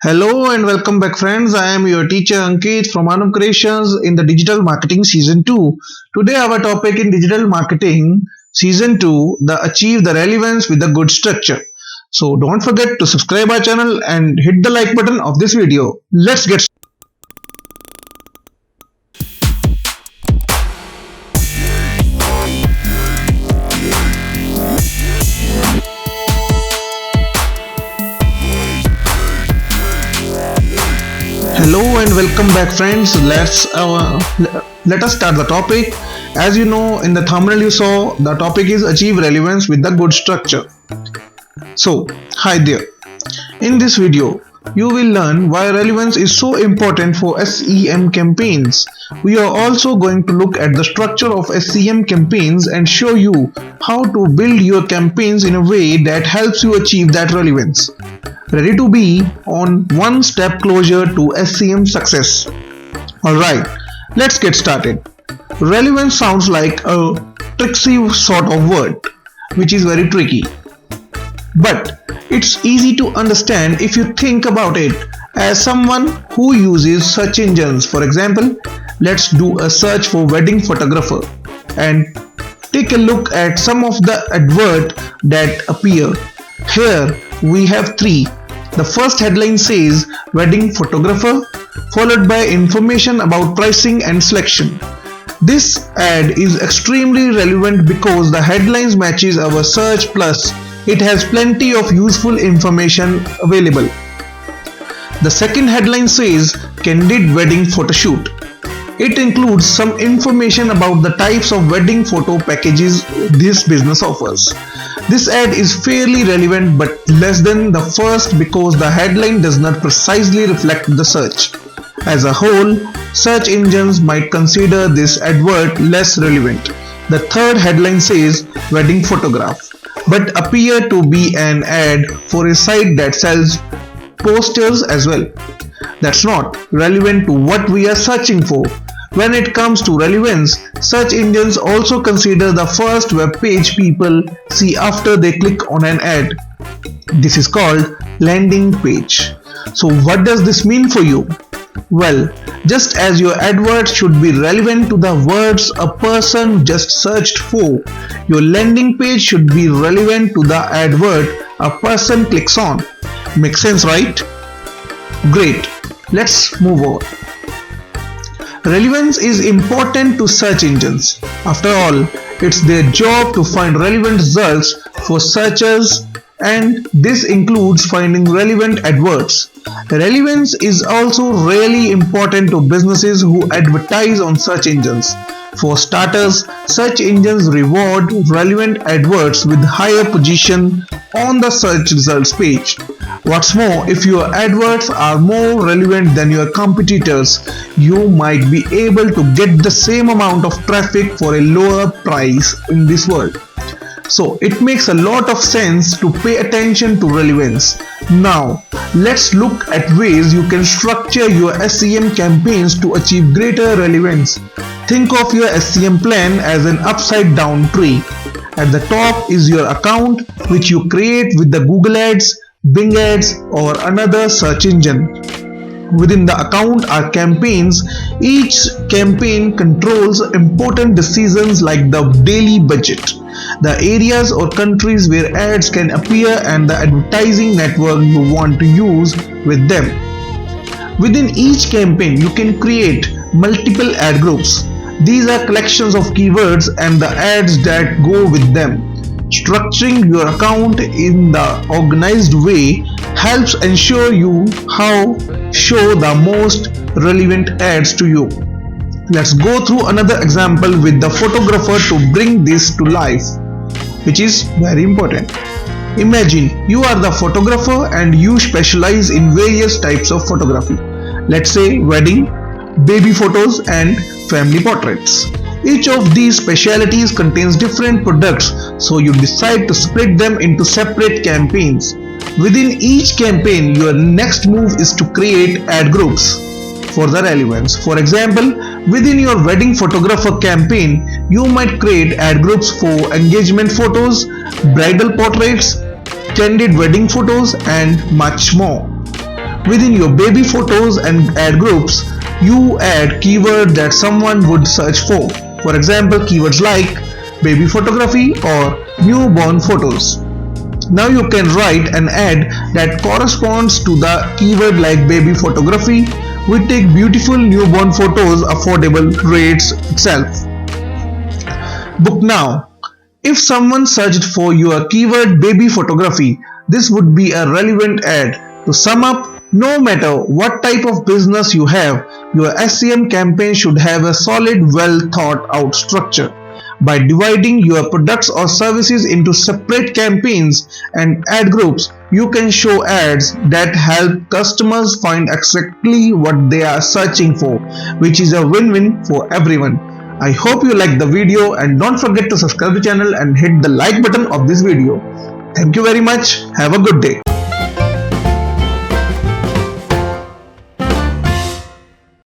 Hello and welcome back, friends. I am your teacher Ankit from Aanav Creations in the Digital Marketing Season 2. Today, our topic in Digital Marketing Season 2, the Achieve the Relevance with a Good Structure. So, don't forget to subscribe our channel and hit the like button of this video. Let's get started. Hello and welcome back, friends. Let us start the topic. As you know, in the thumbnail you saw, the topic is achieve relevance with the good structure. So, hi there. In this video, you will learn why relevance is so important for SEM campaigns. We are also going to look at the structure of SEM campaigns and show you how to build your campaigns in a way that helps you achieve that relevance. Ready to be on one step closer to SEM success. Alright, let's get started. Relevance sounds like a tricksy sort of word, which is very tricky. But it's easy to understand if you think about it as someone who uses search engines. For example, let's do a search for wedding photographer and take a look at some of the adverts that appear. Here we have three. The first headline says wedding photographer, followed by information about pricing and selection. This ad is extremely relevant because the headlines matches our search, plus it has plenty of useful information available. The second headline says candid wedding photoshoot. It includes some information about the types of wedding photo packages this business offers. This ad is fairly relevant but less than the first because the headline does not precisely reflect the search. As a whole, search engines might consider this advert less relevant. The third headline says wedding photograph, but appear to be an ad for a site that sells posters as well. That's not relevant to what we are searching for. When it comes to relevance, search engines also consider the first web page people see after they click on an ad. This is called landing page. So what does this mean for you? Well, just as your advert should be relevant to the words a person just searched for, your landing page should be relevant to the advert a person clicks on. Makes sense, right? Great. Let's move on. Relevance is important to search engines. After all, it's their job to find relevant results for searchers, and this includes finding relevant adverts. Relevance is also really important to businesses who advertise on search engines. For starters, search engines reward relevant adverts with higher position on the search results page. What's more, if your adverts are more relevant than your competitors, you might be able to get the same amount of traffic for a lower price in this world. So it makes a lot of sense to pay attention to relevance. Now, let's look at ways you can structure your SEM campaigns to achieve greater relevance. Think of your SEM plan as an upside down tree. At the top is your account, which you create with the Google Ads, Bing Ads, or another search engine. Within the account are campaigns. Each campaign controls important decisions like the daily budget, the areas or countries where ads can appear, and the advertising network you want to use with them. Within each campaign, you can create multiple ad groups. These are collections of keywords and the ads that go with them. Structuring your account in the organized way helps ensure you show the most relevant ads to you. Let's go through another example with the photographer to bring this to life, which is very important. Imagine you are the photographer and you specialize in various types of photography. Let's say wedding, baby photos, and family portraits. Each of these specialties contains different products, so you decide to split them into separate campaigns. Within each campaign, your next move is to create ad groups for the relevance. For example, within your wedding photographer campaign, you might create ad groups for engagement photos, bridal portraits, candid wedding photos, and much more. Within your baby photos and ad groups, you add keywords that someone would search for. For example, keywords like baby photography or newborn photos. Now you can write an ad that corresponds to the keyword like baby photography. We take beautiful newborn photos, affordable rates itself. Book now. If someone searched for your keyword baby photography, this would be a relevant ad. To sum up, no matter what type of business you have, your SEM campaign should have a solid, well thought out structure. By dividing your products or services into separate campaigns and ad groups, you can show ads that help customers find exactly what they are searching for, which is a win-win for everyone. I hope you liked the video, and don't forget to subscribe to the channel and hit the like button of this video. Thank you very much. Have a good day.